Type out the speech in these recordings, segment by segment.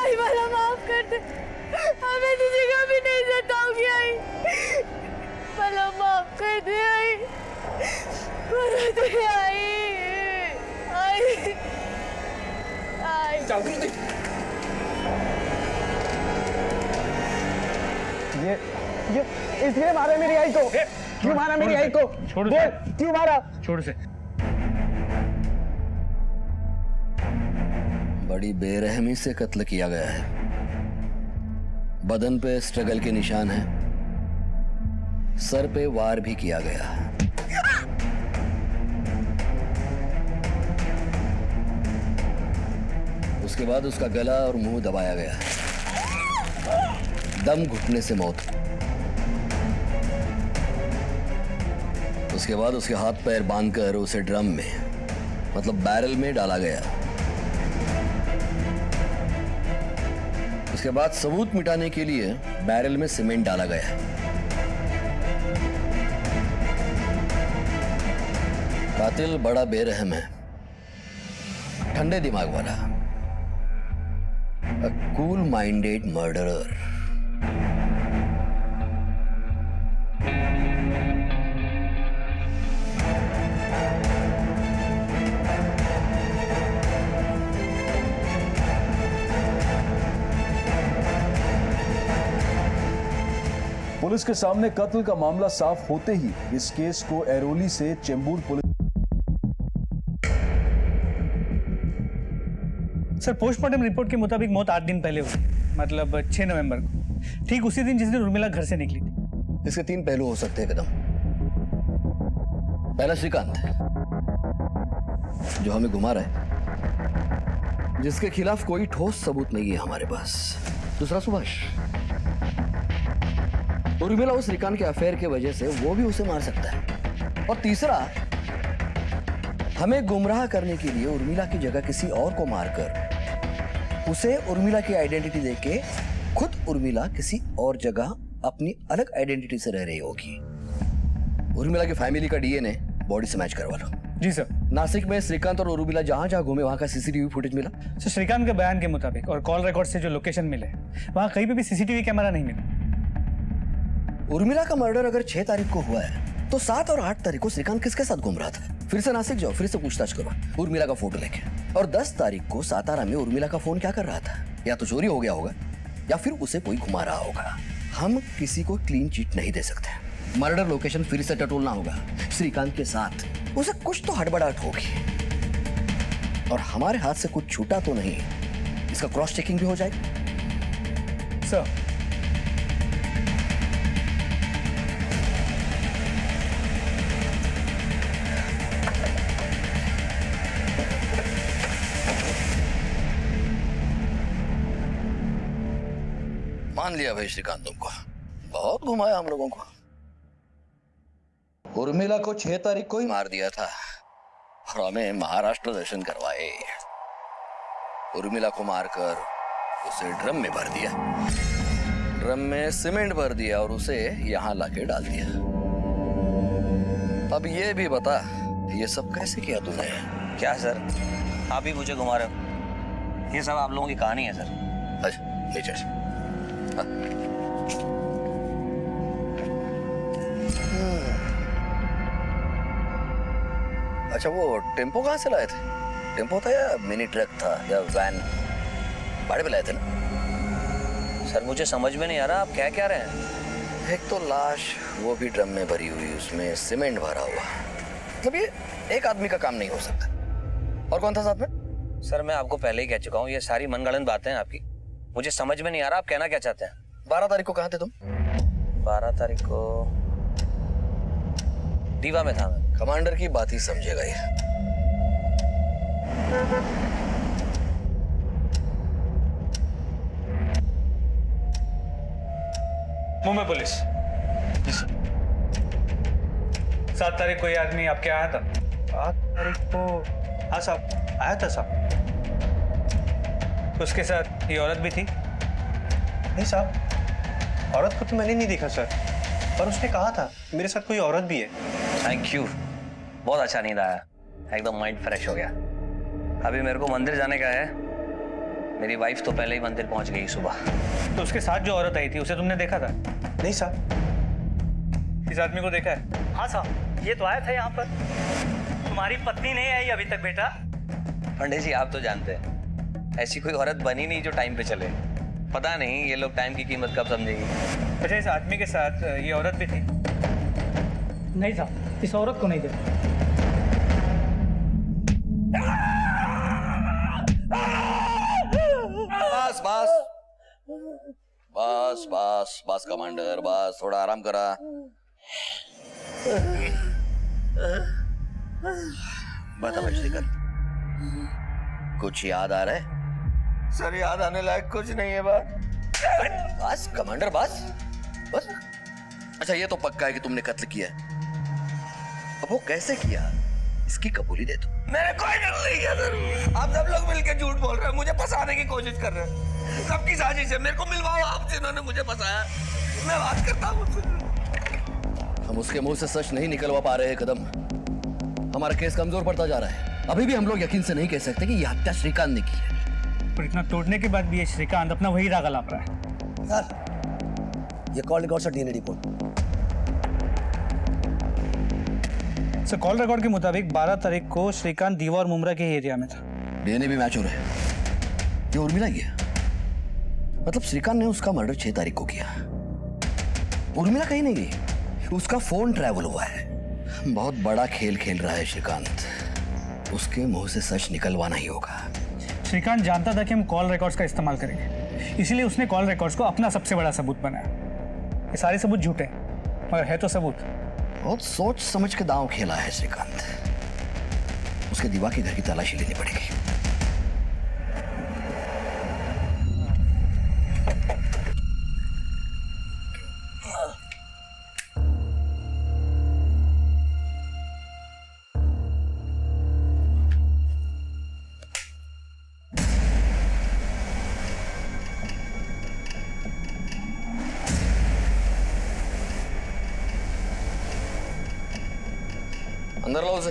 आई मला माफ कर दे, मैं तुझे कभी नहीं सताऊंगी आई, मला माफ कर दे आई, मला तुझे आई आई आई। ये इसलिए मारा मेरी आई को? क्यों मारा मेरी आई को? छोड़ बोल, क्यों मारा? छोड़ से। बड़ी बेरहमी से कत्ल किया गया है। बदन पे स्ट्रगल के निशान हैं, सर पे वार भी किया गया है। उसके बाद उसका गला और मुंह दबाया गया है। दम घुटने से मौत। उसके बाद उसके हाथ पैर बांधकर उसे ड्रम में, मतलब बैरल में डाला गया। उसके बाद सबूत मिटाने के लिए बैरल में सीमेंट डाला गया। कातिल बड़ा बेरहम है, ठंडे दिमाग वाला, a cool minded murderer। Police के सामने कत्ल का मामला साफ होते ही इस केस को एरोली से Chembur police. Sir, postmortem report के मुताबिक मौत 8 दिन पहले हुई, मतलब 6 नवंबर को, ठीक उसी दिन जिस दिन उर्मिला घर से निकली थी। इसके 3 पहलू हो सकते हैं कदम। पहला श्रीकांत, जो हमें घुमा रहा है, जिसके खिलाफ कोई ठोस सबूत नहीं है हमारे पास। दूसरा सुभाष, उर्मिला उस श्रीकांत के अफेयर की वजह से वो भी उसे मार सकता है। और तीसरा, हमें गुमराह करने के लिए उर्मिला की जगह किसी और को मारकर उसे उर्मिला की आइडेंटिटी देके खुद उर्मिला किसी और जगह अपनी अलग आइडेंटिटी से रह रही होगी। उर्मिला की फैमिली का डीएनए बॉडी से मैच करवा लो। जी सर। नासिक में श्रीकांत और उर्मिला जहां जहां घूमे वहां का सीसीटीवी फुटेज मिला? सर, श्रीकांत के बयान के मुताबिक और कॉल रिकॉर्ड से जो लोकेशन मिले, वहां कहीं पे भी सीसीटीवी कैमरा नहीं मिला। उर्मिला का मर्डर अगर 6 तारीख को हुआ है तो 7 और 8 तारीख को श्रीकांत किसके साथ घूम रहा था? फिर से नासिक जाओ, फिर से पूछताछ करो उर्मिला का फोटो लेके। और 10 तारीख को सातारा में उर्मिला का फोन क्या कर रहा था? या तो चोरी हो गया होगा या फिर उसे कोई घुमा रहा होगा। हम किसी को क्लीन चिट नहीं दे सकते। मर्डर लोकेशन फिर से टटोलना होगा श्रीकांत के साथ। उसे कुछ तो हड़बड़ाहट होगी और हमारे हाथ से कुछ छूटा तो नहीं, इसका क्रॉस चेकिंग भी हो जाएगा। सर, मान लिया भाई श्रीकांत, तुमको बहुत घुमाया हम लोगों को। उर्मिला को 6 तारीख को ही मार दिया था और हमें महाराष्ट्र दर्शन करवाए। उर्मिला को मारकर उसे ड्रम में भर दिया, ड्रम में सीमेंट भर दिया और उसे यहां लाके डाल दिया। अब ये भी बता, ये सब कैसे किया तूने? क्या सर, आप ही मुझे घुमा रहे हो? ये सब आप लोगों की कहानी है सर। अच्छा, नीचे से। अच्छा, वो टेम्पो कहाँ से लाए थे? टेम्पो था या मिनी ट्रक था या वैन? भाड़े पे लाए थे ना? सर, मुझे समझ में नहीं आ रहा आप क्या रहे हैं। एक तो लाश, वो भी ड्रम में भरी हुई, उसमें सीमेंट भरा हुआ। मतलब ये एक आदमी का काम नहीं हो सकता। और कौन था साथ में? सर, मैं आपको पहले ही कह चुका हूँ, ये सारी मनगढ़ंत बातें हैं आपकी। मुझे समझ में नहीं आ रहा आप कहना क्या चाहते हैं। 12 तारीख को कहाँ थे तुम? 12 तारीख को दीवा में था मैं। कमांडर की बात ही समझेगा ये। मुंबई पुलिस। 7 तारीख को ये आदमी आपके आया था? 7 तारीख को? हाँ साहब, आया था साहब। उसके साथ ये औरत भी थी? नहीं साहब, औरत को तो मैंने नहीं देखा सर, पर उसने कहा था मेरे साथ कोई औरत भी है। थैंक यू, बहुत अच्छा नींद आया, एकदम माइंड फ्रेश हो गया। अभी मेरे को मंदिर जाने का है, मेरी वाइफ तो पहले ही मंदिर पहुंच गई सुबह। तो उसके साथ जो औरत आई थी उसे तुमने देखा था? नहीं साहब। इस आदमी को देखा है? हाँ साहब, ये तो आया था यहाँ पर। तुम्हारी पत्नी नहीं आई अभी तक बेटा। पंडित जी आप तो जानते हैं ऐसी कोई औरत बनी नहीं जो टाइम पे चले। पता नहीं ये लोग टाइम की कीमत कब समझेगी। अच्छा, इस आदमी के साथ ये औरत भी थी? नहीं साहब, इस औरत को नहीं देखा। बस बस बस बस बस कमांडर, बस थोड़ा आराम करा। बता बजरीकर, कुछ याद आ रहा है? सर याद आने लायक कुछ नहीं है बात। बस कमांडर, बस बस। अच्छा ये तो पक्का है कि तुमने कत्ल किया है। अब वो कैसे किया इसकी कबूली दे दो। मैंने कोई गलत नहीं किया सर। आप सब लोग मिलकर झूठ बोल रहे हैं, मुझे फंसाने की कोशिश कर रहे हैं। सबकी साजिश है। मेरे को मिलवाओ आप जिन्होंने मुझे फंसाया। मैं बात करता हूँ। हम उसके मुंह से सच नहीं निकलवा पा रहे हैं कदम। हमारा केस कमजोर पड़ता जा रहा है। अभी भी हम लोग यकीन से नहीं कह सकते कि यह हत्या श्रीकांत ने की है। पर इतना तोड़ने के बाद भी ये श्रीकांत अपना वही राग लाप रहा है। सर ये कॉल रिकॉर्ड से DNA report. Sir call record के मुताबिक 12 तारीख को श्रीकांत दीवा और मुमरा के एरिया में था। डीएनए भी मैच हो रहा है। ये उर्मिला की है। मतलब श्रीकांत ने उसका मर्डर 6 तारीख को किया। उर्मिला कहीं नहीं गई, उसका फोन ट्रैवल हुआ है। बहुत बड़ा खेल खेल रहा है श्रीकांत। उसके मुंह से सच निकलवाना ही होगा। श्रीकांत जानता था कि हम कॉल रिकॉर्ड्स का इस्तेमाल करेंगे, इसलिए उसने कॉल रिकॉर्ड्स को अपना सबसे बड़ा सबूत बनाया। ये सारे सबूत झूठे हैं, मगर है तो सबूत। बहुत सोच समझ के दांव खेला है श्रीकांत। उसके दीवा के घर की तलाशी लेनी पड़ेगी। अंदर लो उसे।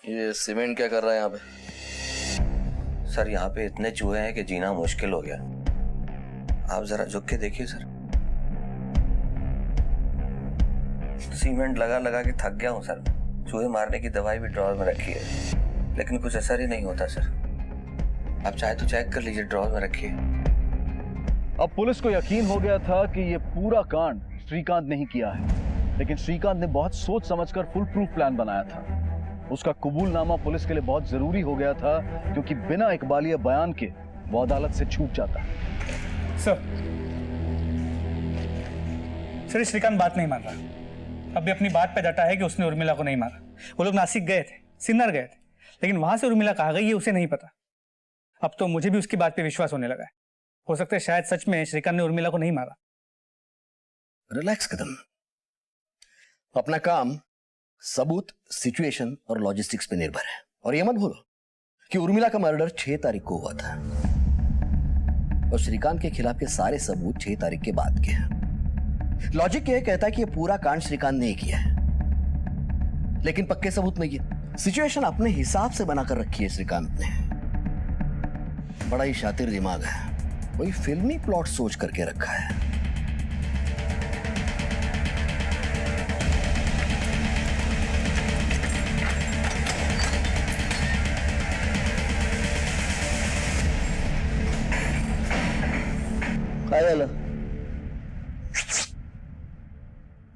ये सीमेंट क्या कर रहा है यहाँ पे? सर यहाँ पे इतने चूहे हैं कि जीना मुश्किल हो गया। आप जरा झुक के देखिए सर। सीमेंट लगा लगा के थक गया हूँ सर। चूहे मारने की दवाई भी ड्रॉर में रखी है, लेकिन कुछ असर ही नहीं होता सर। आप चाहे तो चेक कर लीजिए, ड्रॉर में रखिए। अब पुलिस को यकीन हो गया था कि ये पूरा कांड श्रीकांत ने ही किया है, लेकिन श्रीकांत ने बहुत सोच समझकर फुल प्रूफ प्लान बनाया था। उसका कबूलनामा पुलिस के लिए बहुत जरूरी हो गया था, क्योंकि बिना इकबालिया बयान के वो अदालत से छूट जाता। सर श्रीकांत बात नहीं मान रहा। अब भी अपनी बात पे डटा है कि उसने उर्मिला को नहीं मारा। वो लोग नासिक गए थे, सिन्नर गए थे, लेकिन वहां से उर्मिला कहाँ गई ये उसे नहीं पता। अब तो मुझे भी उसकी बात पे विश्वास होने लगा है। हो सकता है शायद सच में श्रीकांत ने उर्मिला को नहीं मारा। रिलैक्स कदम। अपना काम सबूत, सिचुएशन और लॉजिस्टिक्स पे निर्भर है। और ये मत भूलो कि उर्मिला का मर्डर 6 तारीख को हुआ था और श्रीकांत के खिलाफ के सारे सबूत 6 तारीख के बाद के हैं। लॉजिक यह कहता है कि यह पूरा कांड श्रीकांत ने किया है, लेकिन पक्के सबूत नहीं है। सिचुएशन अपने हिसाब से बनाकर रखी है श्रीकांत ने। बड़ा ही शातिर दिमाग है, वही फिल्मी प्लॉट सोच करके रखा है।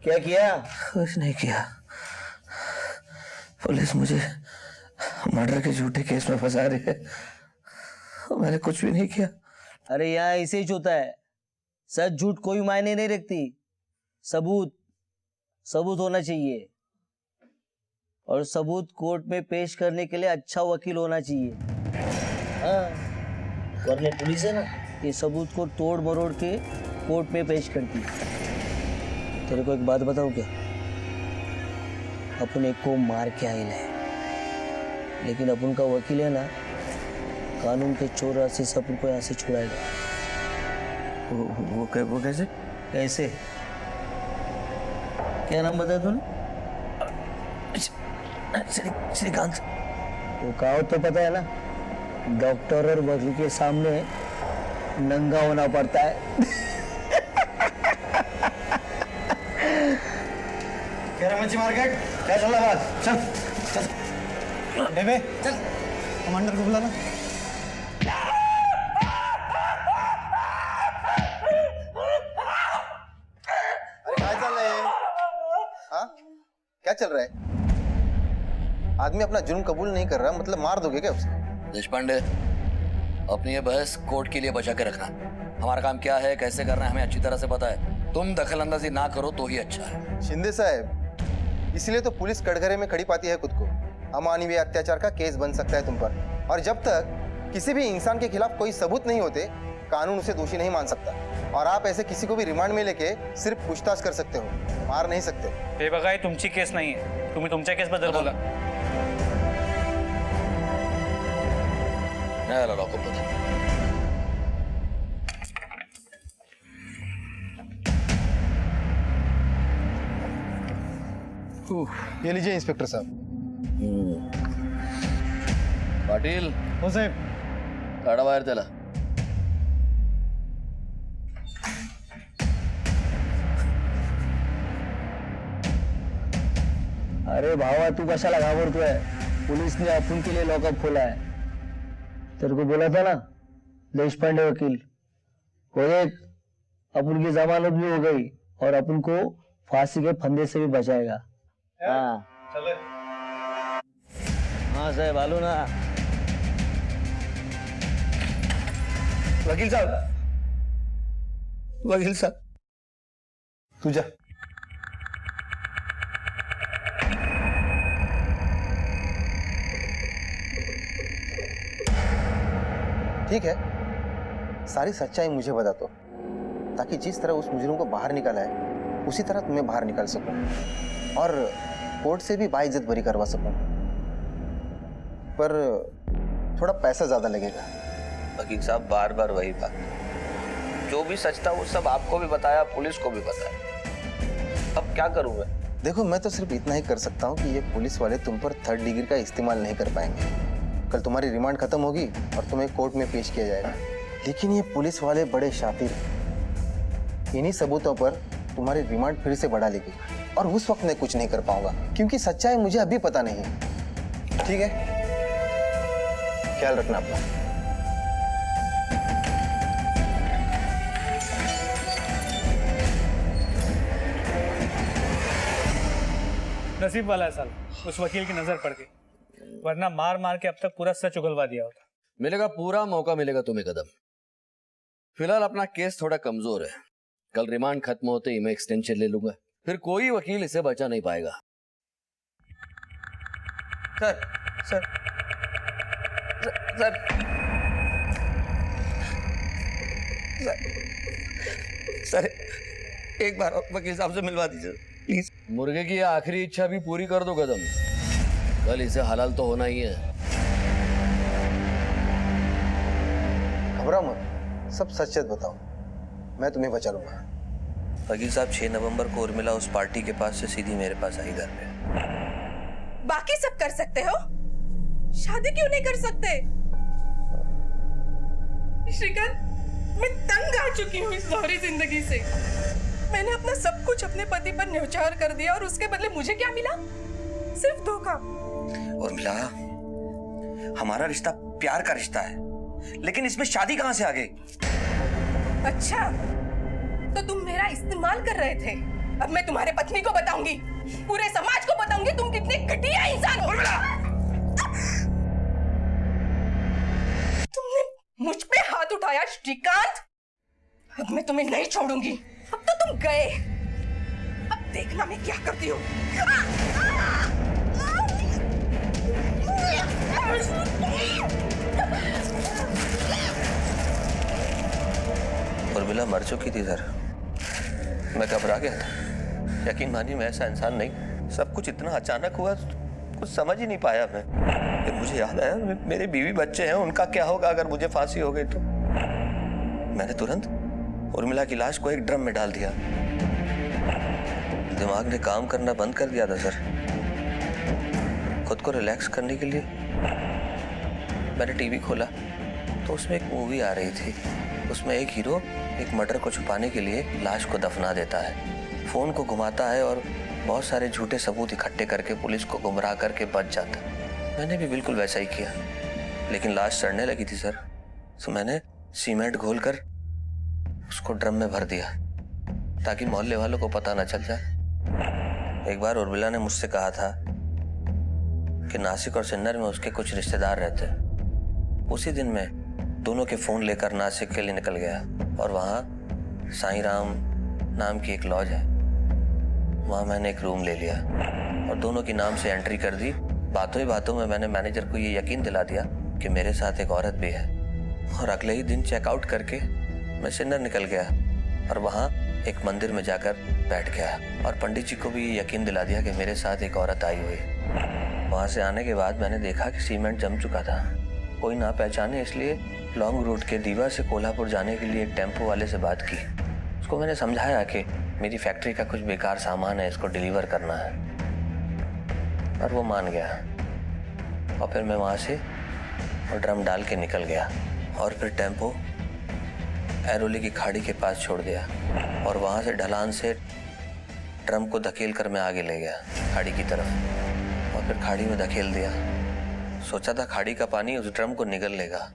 क्या किया? कुछ नहीं किया। पुलिस मुझे मर्डर के झूठे केस में फंसा रही है। मैंने कुछ भी नहीं किया। अरे यहाँ ऐसे ही होता है। सच झूठ कोई मायने नहीं रखती। सबूत सबूत होना चाहिए, और सबूत कोर्ट में पेश करने के लिए अच्छा वकील होना चाहिए। हाँ, वरना पुलिस है ना, ये सबूत को तोड़ मरोड़ के कोर्ट में पेश करती है। तेरे को एक बात बताऊं क्या? अपने को मार के आए है, लेकिन अपन का वकील है ना, कानून के चोर से सब उनको यहाँ से छुड़ाएगा। वो कैसे? कैसे? क्या नाम बताया तूने? श्रीकांत। वो कहावत तो पता है ना, डॉक्टर और वकील के सामने नंगा होना पड़ता है। मच्छी मार्केट क्या चल रहा है? चल चल बेबे चल, कमांडर को बुलाना। अरे क्या चल रहा है? हाँ क्या चल रहा है? आदमी अपना जुर्म कबूल नहीं कर रहा, मतलब मार दोगे क्या उसे? देशपांडे, अपनी ये बहस कोर्ट के लिए बचा के रखना। हमारा काम क्या है, कैसे करना है, हमें अच्छी तरह से पता है। तुम दखल अंदाजी ना करो तो ही अच्छा है। शिंदे साहब, इसलिए तो पुलिस कटघरे में खड़ी पाती है खुद को। अमानवीय अत्याचार का केस बन सकता है तुम पर, और जब तक किसी भी इंसान के खिलाफ कोई सबूत नहीं होते, कानून उसे दोषी नहीं मान सकता। और आप ऐसे किसी को भी रिमांड में लेके सिर्फ पूछताछ कर सकते हो, मार नहीं सकते। हे बघा, ही तुमची केस नाही आहे, तुम्ही तुमच्या केस बद्दल बोला। नाही आला लॉकअप मध्ये। ये लीजिए इंस्पेक्टर साहब। पाटील, हो साहेब। काढा बाहेर त्याला। अरे भावा, तू कशाला घाबरतोय? पुलिसने अपन के लिए लॉकअप खोला है। तेरे को बोला था ना, देशपांडे वकील, वो देख, अपन की जमानत भी हो गई और अपन को फांसी के फंदे से भी बचाएगा। हाँ हाँ साहब, आलू ना। वकील साहब, वकील साहब, तू जा। ठीक है, सारी सच्चाई मुझे बता दो, ताकि जिस तरह उस मुजरिम को बाहर निकाला है उसी तरह तुम्हें बाहर निकाल सकूं और कोर्ट से भी बाइज्जत बरी करवा सकूं। पर थोड़ा पैसा ज्यादा लगेगा। वकील साहब, बार बार वही बात। जो भी सच था वो सब आपको भी बताया, पुलिस को भी बताया। अब क्या करूं मैं? देखो, मैं तो सिर्फ इतना ही कर सकता हूँ कि ये पुलिस वाले तुम पर 3rd डिग्री का इस्तेमाल नहीं कर पाएंगे। कल तुम्हारी रिमांड खत्म होगी और तुम्हें कोर्ट में पेश किया जाएगा। लेकिन ये पुलिस वाले बड़े शातिर, इन्हीं सबूतों पर तुम्हारी रिमांड फिर से बढ़ा लेगी और उस वक्त मैं कुछ नहीं कर पाऊंगा, क्योंकि सच्चाई मुझे अभी पता नहीं। ठीक है, ख्याल रखना अपना। नसीब वाला है साला, उस वकील की नजर पड़ गई, वरना मार मार के अब तक पूरा सच उगलवा दिया होता। मिलेगा, पूरा मौका मिलेगा तुम्हें कदम। फिलहाल अपना केस थोड़ा कमजोर है। कल रिमांड खत्म होते ही मैं एक्सटेंशन ले लूंगा, फिर कोई वकील इसे बचा नहीं पाएगा। Sir sir sir sir, sir एक बार वकील साहब से मिलवा दीजिए प्लीज। मुर्गे की आखिरी इच्छा भी पूरी कर दो कदम, कल इसे हलाल तो होना ही है। घबराओ मत, सब सच सच बताओ, मैं तुम्हें बचा लूंगा। वकील साहब, 6 नवंबर को उर्मिला उस पार्टी के पास से सीधी मेरे पास आई घर पे। बाकी सब कर सकते हो, शादी क्यों नहीं कर सकते? श्रीकांत, मैं तंग आ चुकी हूँ इस दोहरी जिंदगी से। मैंने अपना सब कुछ अपने पति पर न्यौछावर कर दिया और उसके बदले मुझे क्या मिला? सिर्फ धोखा। उर्मिला, हमारा रिश्ता प्यार का रिश्ता है, लेकिन इसमें शादी कहां से आ गई? अच्छा, तो तुम मेरा इस्तेमाल कर रहे थे। अब मैं तुम्हारे पत्नी को बताऊंगी, पूरे समाज को बताऊंगी तुम कितने घटिया इंसान हो। तुमने मुझ पे हाथ उठाया श्रीकांत, अब मैं तुम्हें नहीं छोड़ूंगी। अब तो तुम गए, अब देखना मैं क्या करती हूँ। उर्मिला मर चुकी थी सर, मैं घबरा गया था। यकीन मानिए, मैं ऐसा इंसान नहीं। सब कुछ इतना अचानक हुआ, कुछ समझ ही नहीं पाया मैं। फिर मुझे याद आया, मेरे बीवी बच्चे हैं, उनका क्या होगा अगर मुझे फांसी हो गई तो। मैंने तुरंत उर्मिला की लाश को एक ड्रम में डाल दिया। दिमाग ने काम करना बंद कर दिया था सर। खुद को रिलैक्स करने के लिए मैंने टीवी खोला तो उसमें एक मूवी आ रही थी। उसमें एक हीरो एक मर्डर को छुपाने के लिए लाश को दफना देता है, फोन को घुमाता है और बहुत सारे झूठे सबूत इकट्ठे करके पुलिस को गुमराह करके बच जाता है। मैंने भी बिल्कुल वैसा ही किया, लेकिन लाश सड़ने लगी थी सर, तो मैंने सीमेंट घोलकर उसको ड्रम में भर दिया ताकि मोहल्ले वालों को पता न चल जाए। एक बार उर्मिला ने मुझसे कहा था कि नासिक और सिन्नर में उसके कुछ रिश्तेदार रहते हैं। उसी दिन मैं दोनों के फोन लेकर नासिक के लिए निकल गया और वहाँ साईं राम नाम की एक लॉज है, वहाँ मैंने एक रूम ले लिया और दोनों के नाम से एंट्री कर दी। बातों ही बातों में मैंने मैनेजर को ये यकीन दिला दिया कि मेरे साथ एक औरत भी है, और अगले ही दिन चेकआउट करके मैं सिन्नर निकल गया और वहाँ एक मंदिर में जाकर बैठ गया और पंडित जी को भी ये यकीन दिला दिया कि मेरे साथ एक औरत आई हुई। वहाँ से आने के बाद मैंने देखा कि सीमेंट जम चुका था, कोई ना पहचाने, इसलिए लॉन्ग रूट के दीवा से कोल्हापुर जाने के लिए एक टेम्पो वाले से बात की। उसको मैंने समझाया कि मेरी फैक्ट्री का कुछ बेकार सामान है, इसको डिलीवर करना है, और वो मान गया। और फिर मैं वहाँ से और ड्रम डाल के निकल गया और फिर टेम्पो ऐरोली की खाड़ी के पास छोड़ दिया और वहाँ से ढलान से ड्रम को धकेल कर मैं आगे ले गया खाड़ी की तरफ, और फिर खाड़ी में धकेल दिया। सोचा था खाड़ी का पानी उस ड्रम को निगल लेगा।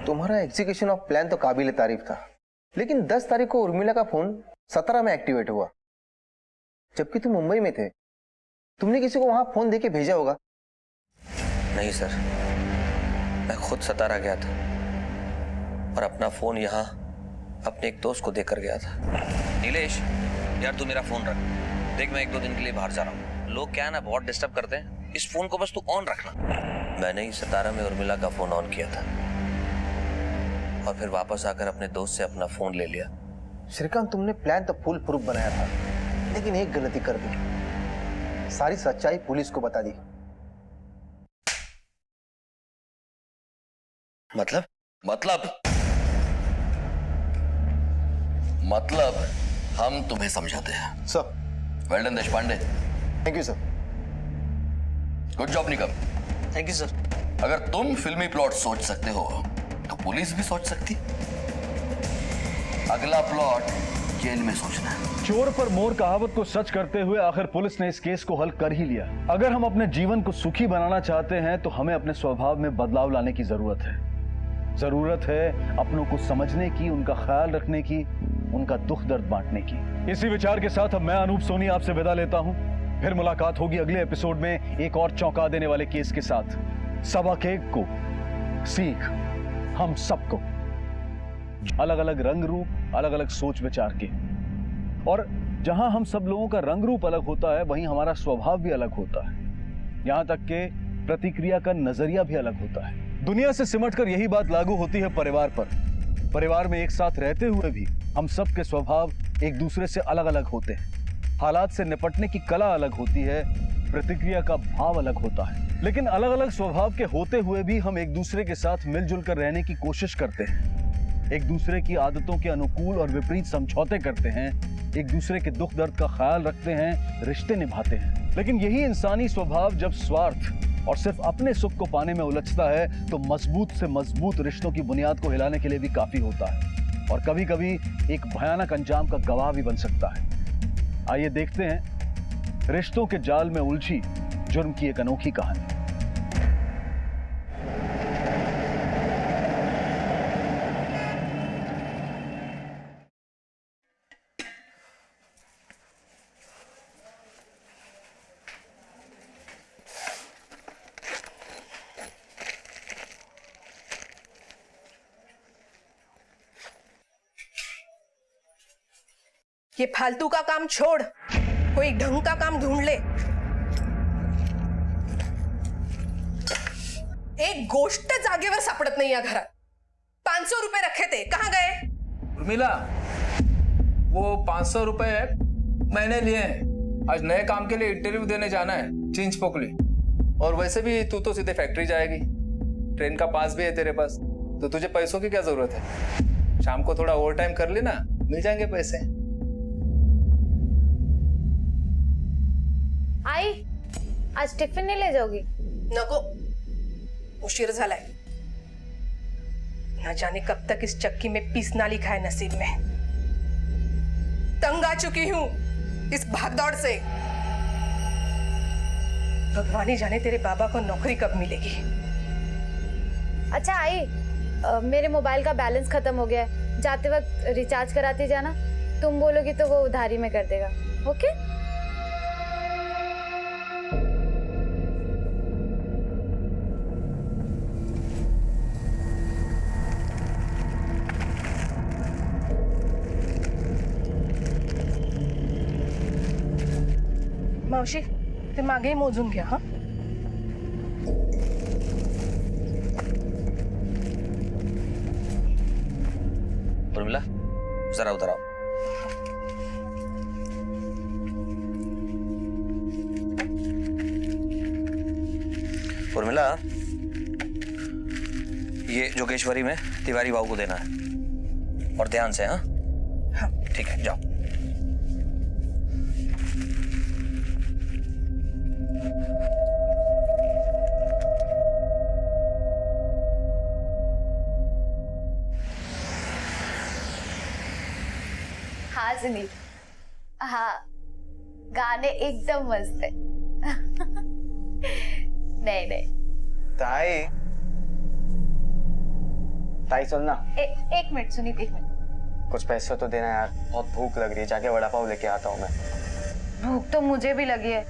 तुम्हारा एग्जीक्यूशन ऑफ प्लान तो काबिल तारीफ था, लेकिन 10 तारीख को उर्मिला का फोन 17 में एक्टिवेट हुआ, जबकि तुम मुंबई में थे। तुमने किसी को वहां फोन देके भेजा होगा। नहीं सर, मैं खुद 17 गया था और अपना फोन यहाँ अपने एक दोस्त को देकर गया था। नीलेश यार, तू मेरा फोन रख, देख मैं 1-2 दिन के लिए बाहर जा रहा हूँ, लोग क्या है ना बहुत डिस्टर्ब करते हैं, इस फोन को बस तू ऑन रखना। मैंने ही 17 में उर्मिला का फोन ऑन किया था और फिर वापस आकर अपने दोस्त से अपना फोन ले लिया। श्रीकांत, तुमने प्लान तो फुल प्रूफ बनाया था, लेकिन एक गलती कर दी, सारी सच्चाई पुलिस को बता दी। मतलब हम तुम्हें समझाते हैं। Sir. Well done Deshpande. Thank you sir. Good job Nikam. Thank you sir. अगर तुम फिल्मी प्लॉट सोच सकते हो तो पुलिस भी सोच सकती। अगला प्लॉट जेल में सोचना है। चोर पर मोर कहावत को सच करते हुए आखिर पुलिस ने इस केस को हल कर ही लिया। अगर हम अपने जीवन को सुखी बनाना चाहते हैं तो हमें अपने स्वभाव में बदलाव लाने की जरूरत है। जरूरत है अपनों को समझने की, उनका ख्याल रखने की, उनका दुख दर्द बांटने की। इसी विचार के साथ अब मैं अनूप सोनी आपसे विदा लेता हूं। फिर मुलाकात होगी अगले एपिसोड में एक और चौंका देने वाले केस के साथ। सबक एक को सीख हम सबको, अलग अलग रंग रूप, अलग अलग सोच विचार के, और जहां हम सब लोगों का रंग रूप अलग होता है वहीं हमारा स्वभाव भी अलग होता है, यहां तक के प्रतिक्रिया का नजरिया भी अलग होता है। दुनिया से सिमटकर यही बात लागू होती है परिवार पर। परिवार में एक साथ रहते हुए भी हम सब के स्वभाव एक दूसरे से अलग अलग होते हैं। हालात से निपटने की कला अलग होती है, प्रतिक्रिया का भाव अलग होता है, लेकिन अलग अलग स्वभाव के होते हुए भी हम एक दूसरे के साथ मिलजुल कर रहने की कोशिश करते हैं, एक दूसरे की आदतों के अनुकूल और विपरीत समझौते करते हैं, एक दूसरे के दुख दर्द का ख्याल रखते हैं, रिश्ते निभाते हैं। लेकिन यही इंसानी स्वभाव जब स्वार्थ और सिर्फ अपने सुख को पाने में उलझता है तो मजबूत से मजबूत रिश्तों की बुनियाद को हिलाने के लिए भी काफी होता है, और कभी कभी एक भयानक अंजाम का गवाह भी बन सकता है। आइए देखते हैं रिश्तों के जाल में उलझी जुर्म की एक अनोखी कहानी। ये फालतू का काम छोड़, कोई ढंग का काम ढूंढ ले। एक गोष्ट जागेवर सापडत नाही या घरात। 500 रुपए रखे थे, कहाँ गए? उर्मिला, वो 500 रुपए मैंने लिए हैं। आज नए काम के लिए इंटरव्यू देने जाना है चिंच पोकली, और वैसे भी तू तो सीधे फैक्ट्री जाएगी, ट्रेन का पास भी है तेरे पास, तो तुझे पैसों की क्या जरूरत है? शाम को थोड़ा ओवर टाइम कर लेना, मिल जाएंगे पैसे। आई आज टिफिन नहीं ले जाओगी? नको, उशीर झालाय. ना जाने कब तक इस चक्की में पीसना लिखा है नसीब में. तंग आ चुकी हूं इस भागदौड़ से. भगवान ही जाने तेरे बाबा को नौकरी कब मिलेगी. अच्छा आई, मेरे मोबाइल का बैलेंस खत्म हो गया है, जाते वक्त रिचार्ज कराती जाना. तुम बोलोगी तो वो उधारी में कर देगा. ओके? मावशी, ते मागे मोजून घ्या. हा, उर्मिला जरा उधर आओ. उर्मिला, ये जोगेश्वरी में तिवारी बाबू को देना है और ध्यान से. हाँ ठीक है, जाओ. हाँ सुनील, हाँ गाने एकदम मस्त है. नहीं नहीं, ताई ताई सुन ना. एक मिनट सुनील, एक मिनट. कुछ पैसे तो देना यार, बहुत भूख लग रही है. जाके वड़ा पाव लेके आता हूँ मैं. भूख तो मुझे भी लगी है.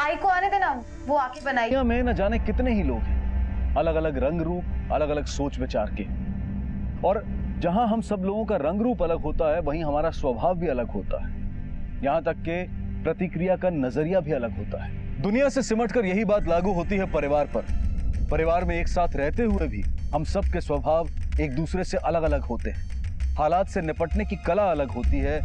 आई को आने देना, वो आके बनाएगी. दुनिया में न जाने कितने ही लोग हैं, अलग अलग रंग रूप, अलग अलग सोच विचार के. और जहां हम सब लोगों का रंग रूप अलग होता है, वहीं हमारा स्वभाव भी अलग होता है. यहाँ तक के प्रतिक्रिया का नजरिया भी अलग होता है. दुनिया से सिमटकर यही बात लागू होती है परिवार पर. परिवार में एक साथ रहते हुए भी हम सब के स्वभाव एक दूसरे से अलग अलग होते हैं. हालात से निपटने की कला अलग होती है,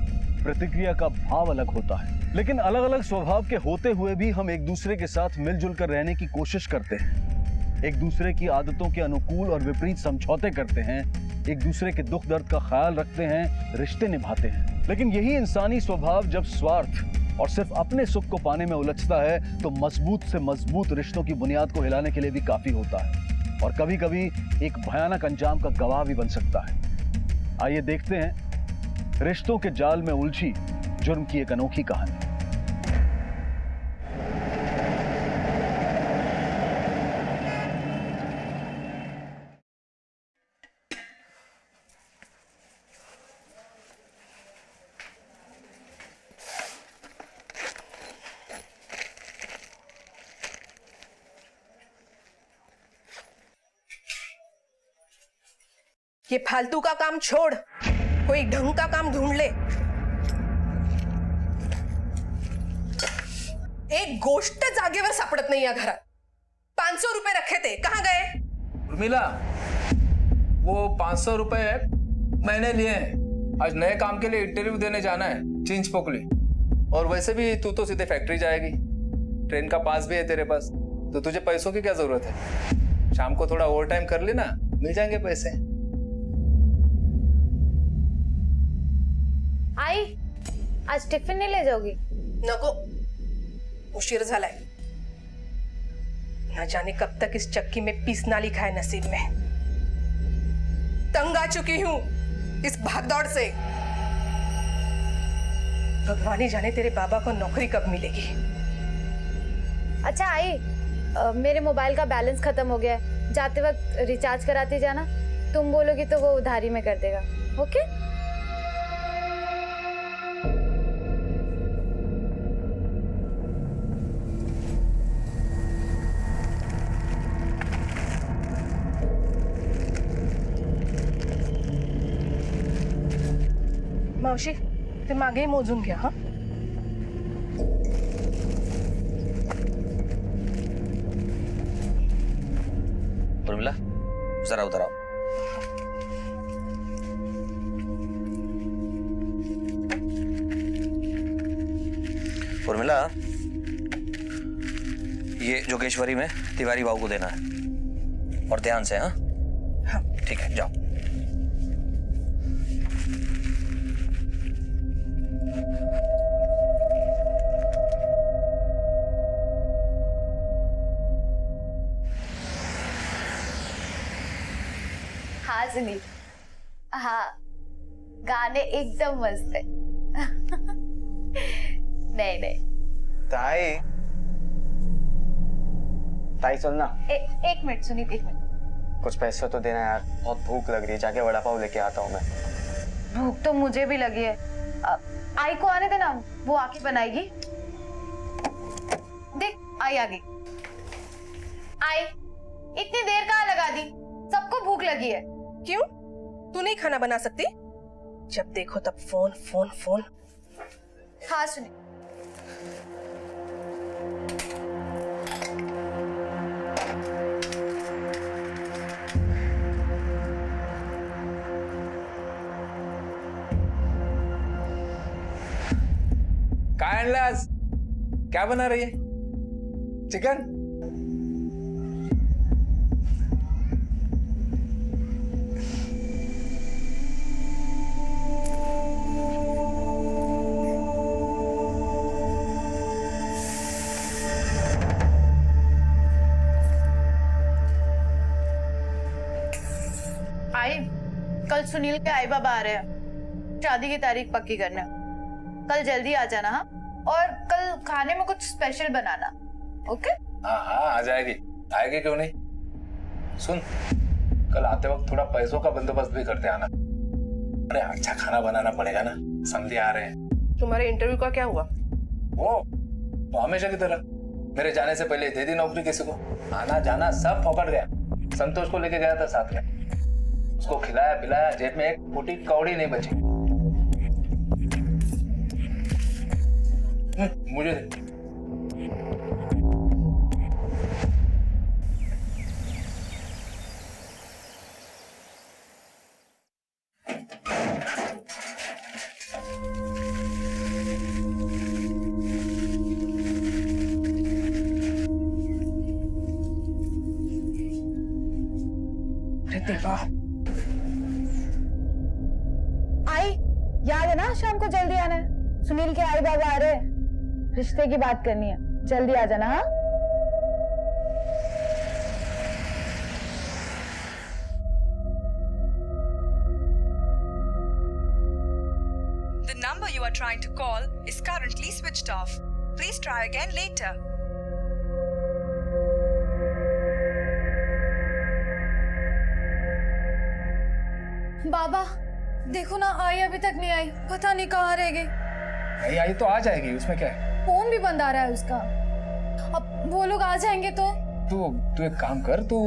प्रतिक्रिया का भाव अलग होता है. लेकिन अलग अलग स्वभाव के होते हुए भी हम एक दूसरे के साथ मिलजुल कर रहने की कोशिश करते हैं. एक दूसरे की आदतों के अनुकूल और विपरीत समझौते करते हैं. एक दूसरे के दुख दर्द का ख्याल रखते हैं, रिश्ते निभाते हैं. लेकिन यही इंसानी स्वभाव जब स्वार्थ और सिर्फ अपने सुख को पाने में उलझता है, तो मजबूत से मजबूत रिश्तों की बुनियाद को हिलाने के लिए भी काफी होता है, और कभी कभी एक भयानक अंजाम का गवाह भी बन सकता है. आइए देखते हैं रिश्तों के जाल में उलझी जुर्म की एक अनोखी कहानी. ये फालतू का काम छोड़, कोई ढंग का काम ढूंढ ले. एक गोष्ट जागेवर सापडत नाही या घरात. 500 रुपए रखे थे, कहाँ गए? उर्मिला, वो 500 रुपए मैंने लिए हैं. आज नए काम के लिए इंटरव्यू देने जाना है चिंच पोकली. और वैसे भी तू तो सीधे फैक्ट्री जाएगी. ट्रेन का पास भी है तेरे पास, तो तुझे पैसों की क्या जरूरत है. शाम को थोड़ा ओवर टाइम कर लेना, मिल जाएंगे पैसे. आई आज टिफिन नहीं ले जाओगी? नको, उशीर झालाय. ना जाने कब तक इस चक्की में पीसना लिखा है नसीब में. तंग आ चुकी हूं इस भागदौड़ से. भगवान ही जाने तेरे बाबा को नौकरी कब मिलेगी. अच्छा आई, मेरे मोबाइल का बैलेंस खत्म हो गया है, जाते वक्त रिचार्ज कराती जाना. तुम बोलोगी तो वो उधारी में कर देगा. ओके? मावशी, ते मागे मोजून घ्या. हा, उर्मिला जरा उधर आओ. उर्मिला, ये जोगेश्वरी में तिवारी बाबू को देना है और ध्यान से. हाँ ठीक है, जाओ. हाँ सुनील, हाँ गाने एकदम मस्त है। नहीं नहीं ताई ताई सुन ना, एक मिनट सुनील, एक मिनट। कुछ पैसे तो देना यार, बहुत भूख लग रही है, जाके वड़ा पाव लेके आता हूँ मैं। भूख तो मुझे भी लगी है। आई को आने देना, वो आके बनाएगी। देख आई आ गई। आई इतनी देर कहाँ लगा दी, सबको भूख लगी है। क्यों? तू नहीं खाना बना सकती? जब देखो तब फोन फोन फोन। हाँ सुनी, क्या बना रही है? चिकन? आई कल सुनील के आई बाबा आ रहे हैं, शादी की तारीख पक्की करने। कल जल्दी आ जाना। हाँ, और कल खाने में कुछ स्पेशल बनाना। ओके? हाँ हाँ आ जाएगी, आएगी क्यों नहीं। सुन, कल आते वक्त थोड़ा पैसों का बंदोबस्त भी करते आना। अरे अच्छा खाना बनाना पड़ेगा ना, समझे आ रहे हैं। तुम्हारे इंटरव्यू का क्या हुआ? वो तो हमेशा की तरह मेरे जाने से पहले दे दी नौकरी किसी को। आना जाना सब फोकट गया। संतोष को लेके गया था साथ में, उसको खिलाया पिलाया, जेब में एक फूटी कौड़ी नहीं बची। मुझे दे। आई याद है ना, शाम को जल्दी आना है। सुनील के आई बाबा आ रहे हैं, रिश्ते की बात करनी है। जल्दी आ जाना। हाँ The number you are trying to call is currently switched off. Please try again later. बाबा देखो ना, आई अभी तक नहीं आई, पता नहीं कहाँ रह गई। नहीं आई तो आ जाएगी, उसमें क्या है। फोन भी बंद आ रहा है उसका। अब वो लोग आ जाएंगे तो तू एक काम कर, तू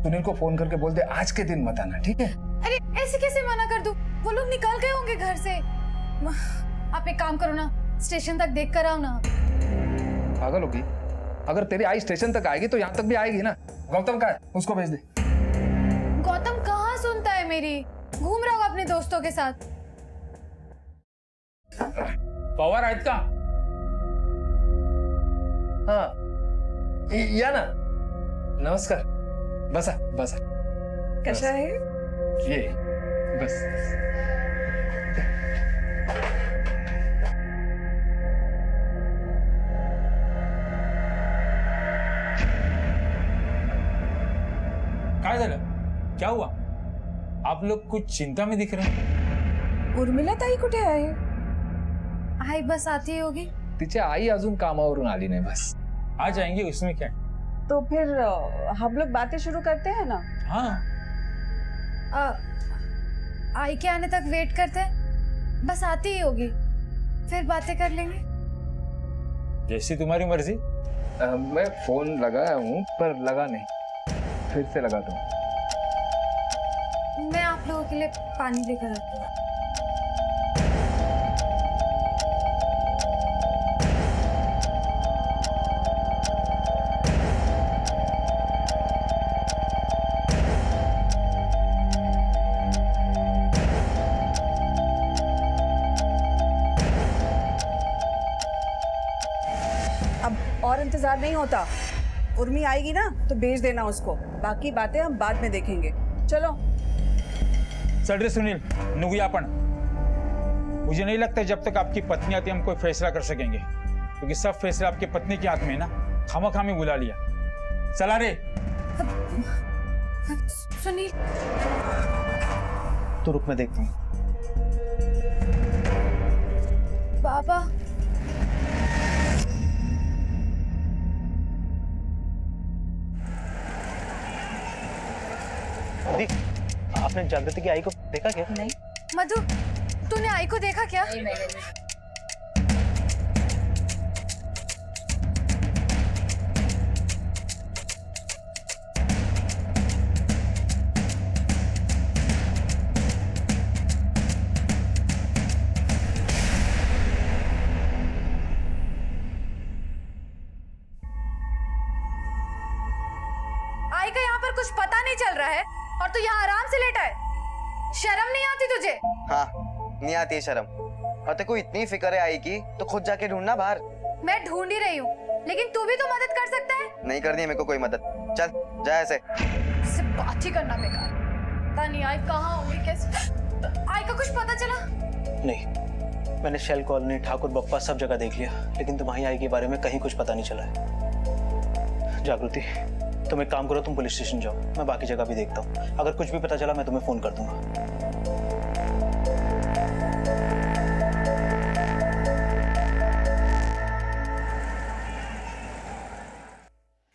सुनील को फोन करके बोल दे आज के दिन मत आना, ठीक है। अरे ऐसे कैसे मना कर दूं, वो लोग निकल गए होंगे घर से। आप एक काम करो ना, स्टेशन तक देख कर आओ ना। पागल होगी, अगर तेरी आई स्टेशन तक आएगी तो यहाँ तक भी आएगी ना। गौतम का है, उसको भेज दे। गौतम कहाँ सुनता है मेरी, घूम रहा हूँ अपने दोस्तों के साथ। पवार आहेत का? हाँ या ना, नमस्कार, बसा बसा। कैसा है? ये बस। काय झालं? क्या हुआ? आप लोग कुछ चिंता में दिख रहे हैं। उर्मिला ताई कुठे आहे? आई बस आती होगी। तिची आई अजून कामावरून आली नाही, बस आ जाएंगे, उसमें क्या है? तो फिर हम लोग बातें शुरू करते हैं ना? हाँ आई के आने तक वेट करते हैं, बस आती ही होगी, फिर बातें कर लेंगे। जैसी तुम्हारी मर्जी। मैं फोन लगाया हूँ पर लगा नहीं, फिर से लगाता हूँ। मैं आप लोगों के लिए पानी लेकर आती हूँ। अब और इंतजार नहीं होता, उर्मी आएगी ना तो भेज देना उसको, बाकी बातें हम बाद में देखेंगे। चलो चल रे सुनील, निघूया आपण। मुझे नहीं लगता जब तक आपकी पत्नी आती हम कोई फैसला कर सकेंगे, क्योंकि सब फैसला आपकी पत्नी के हाथ में है ना। खामा खामी बुला लिया, चला रे। सुनील, तो रुक, मैं देखता हूँ। बाबा, दी, आपने जागृति की आई को देखा क्या? नहीं। मधु, तूने आई को देखा क्या? नहीं, आई का यहाँ पर कुछ पता नहीं चल रहा है और तू यहाँ आराम से लेटा है। शर्म नहीं आती तुझे? हाँ, नहीं आती है शर्म। और तेरे को इतनी फिक्र है आई की तो खुद जाके ढूंढना बाहर। मैं ढूंढ ही रही हूँ, लेकिन तू भी तो मदद कर सकता है। नहीं करनी है मेरे को कोई मदद। चल जा ऐसे। इससे बात ही करना बेकार। पता नहीं आई कहाँ होगी, कैसे। आई का कुछ पता चला? नहीं, मैंने शेल कॉलोनी, ठाकुर बप्पा सब जगह देख लिया, लेकिन तुम्हारी आई के बारे में कहीं कुछ पता नहीं चला है। जागृति, तुम एक काम करो, तुम पुलिस स्टेशन जाओ, मैं बाकी जगह भी देखता हूँ। अगर कुछ भी पता चला मैं तुम्हें फोन कर दूंगा।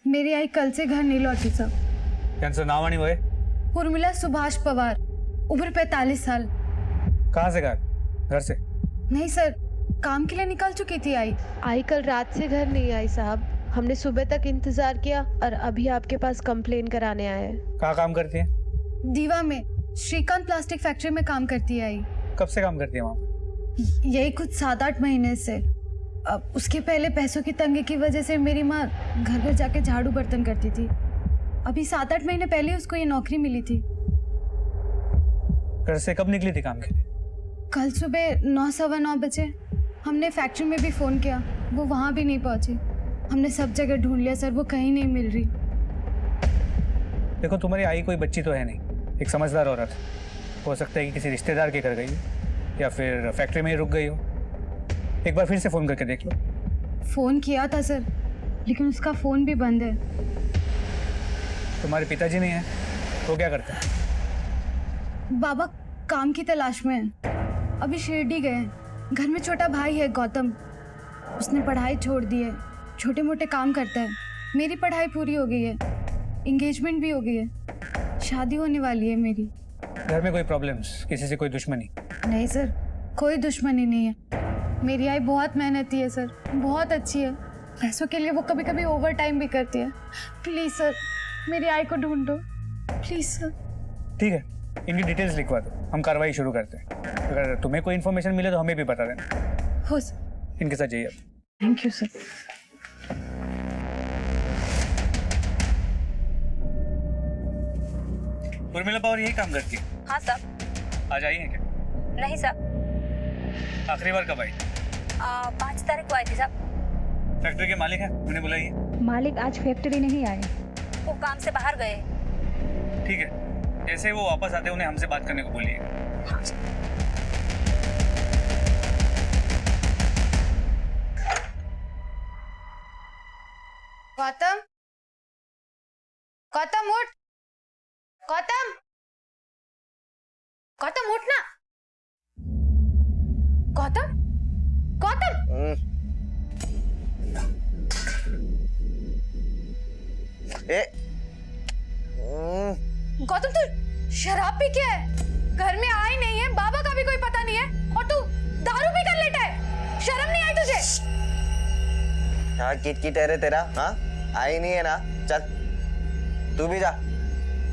मेरी आई कल से घर नहीं लौटी सर। कैंसर नाम आनी हुए? उर्मिला सुभाष पवार, उम्र 45 साल। कहाँ से गायब? घर से? नहीं सर, काम के लिए निकल चुकी थी आई। आई कल रात से घर नहीं आई साहब। हमने सुबह तक इंतजार किया और अभी आपके पास कंप्लेन कराने आए हैं। कहाँ काम करती है? दीवा में श्रीकांत प्लास्टिक फैक्ट्री में काम करती है आई। कब से काम करती है वहाँ? यही कुछ 7-8 महीने से। अब उसके पहले पैसों की तंगी की वजह से मेरी माँ घर घर जाके झाड़ू बर्तन करती थी। अभी 7-8 महीने पहले उसको ये नौकरी मिली थी। घर से कब निकली थी काम के लिए? कल सुबह 9-9:15 बजे। हमने फैक्ट्री में भी फोन किया, वो वहाँ भी नहीं पहुंची। हमने सब जगह ढूंढ लिया सर, वो कहीं नहीं मिल रही। देखो, तुम्हारी आई कोई बच्ची तो है नहीं, एक समझदार औरत। हो सकता है कि किसी रिश्तेदार के घर गई हो या फिर फैक्ट्री में ही रुक गई हो। एक बार फिर से फोन करके देख लो। फोन किया था सर, लेकिन उसका फोन भी बंद है। तुम्हारे पिताजी नहीं है तो क्या करते हैं? बाबा काम की तलाश में है, अभी शिरडी गए। घर में छोटा भाई है गौतम, उसने पढ़ाई छोड़ दी है, छोटे मोटे काम करता है। मेरी पढ़ाई पूरी हो गई है, एंगेजमेंट भी हो गई है, शादी होने वाली है मेरी। घर में कोई प्रॉब्लम्स, किसी से कोई दुश्मनी? नहीं सर, कोई दुश्मनी नहीं है। मेरी आई बहुत मेहनती है सर, बहुत अच्छी है। पैसों के लिए वो कभी कभी ओवर टाइम भी करती है। प्लीज सर, मेरी आई को ढूंढ दो प्लीज सर। ठीक है, इनकी डिटेल्स लिखवा दो, हम कार्रवाई शुरू करते हैं। अगर तुम्हें कोई इन्फॉर्मेशन मिले तो हमें भी बता देना। हो सर। इनके साथ जाइए। Thank you sir. Urmila Pawar यही काम करती है? हाँ साहब। आज आई है क्या? नहीं साहब। आखिरी बार कब आई? 5 तारीख को आई थी साहब। फैक्ट्री के मालिक हैं, उन्हें बुलाइए। मालिक आज फैक्ट्री नहीं आए, वो काम से बाहर गए। ठीक है, जैसे वो वापस आते उन्हें हमसे बात करने को बोलिए। हाँ। गौतम, गौतम उठ, गौतम, गौतम उठ ना। गौतम, गौतम। गौतम, तू शराब पी के है? घर में आई नहीं है, बाबा का भी कोई पता नहीं है, और तू दारू पी कर लेटा है। शर्म नहीं आई तुझे? हाँ, किट है रे तेरा। हाँ, आई नहीं है ना, चल तू भी जा।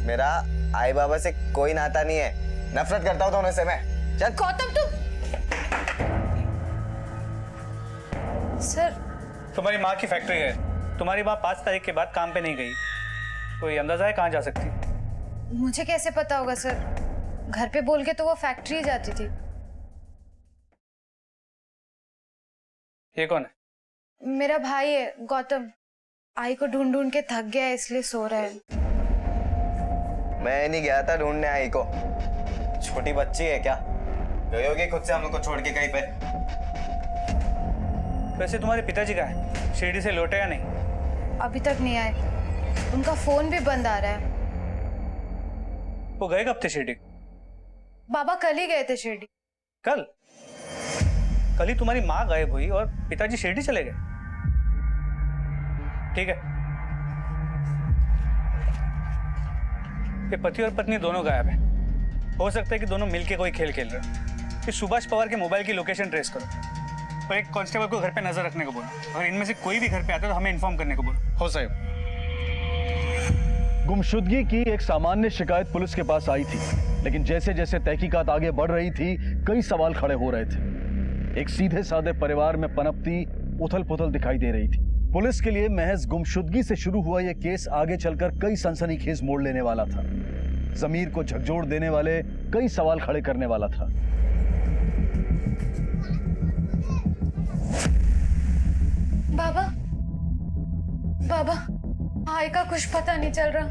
मेरा आई बाबा से कोई नाता नहीं है, नफरत करता हूँ दोनों से मैं। चल। गौतम तू। सर, तुम्हारी माँ की फैक्ट्री है, तुम्हारी माँ 5 तारीख के बाद काम पे नहीं गई। कोई अंदाजा है कहाँ जा सकती? मुझे कैसे पता होगा सर, घर पे बोल के तो वो फैक्ट्री ही जाती थी। ये कौन है? मेरा भाई है गौतम, आई को ढूंढ ढूंढ के थक गया है इसलिए सो रहा है। मैं नहीं गया था ढूंढने आई को, छोटी बच्ची है क्या, गई होगी खुद से हम लोग को छोड़ के कहीं पे। वैसे तुम्हारे पिताजी कहाँ है? शिरडी से लौटे या नहीं? अभी तक नहीं आए, उनका फोन भी बंद आ रहा है। वो गए कब थे शिरडी? बाबा कल ही गए थे शिरडी। कल ही तुम्हारी माँ गायब हुई और पिताजी शिरडी चले गए। ठीक है, ये पति और पत्नी दोनों गायब हैं। हो सकता है कि दोनों मिलके कोई खेल खेल रहे हैं। फिर सुभाष पवार के मोबाइल की लोकेशन ट्रेस करो और एक कांस्टेबल को घर पे नजर रखने को बोलो। अगर इनमें से कोई भी घर पे आता है तो हमें इन्फॉर्म करने को बोलो। हो साहब। गुमशुदगी की एक सामान्य शिकायत पुलिस के पास आई थी, लेकिन जैसे जैसे तहकीकात आगे बढ़ रही थी कई सवाल खड़े हो रहे थे। एक सीधे साधे परिवार में पनपती उथल पुथल दिखाई दे रही थी। पुलिस के लिए महज गुमशुदगी से शुरू हुआ यह केस आगे चलकर कई सनसनीखेज मोड़ लेने वाला था। जमीर को झकझोर देने वाले कई सवाल खड़े करने वाला था। बाबा आई का कुछ पता नहीं चल रहा।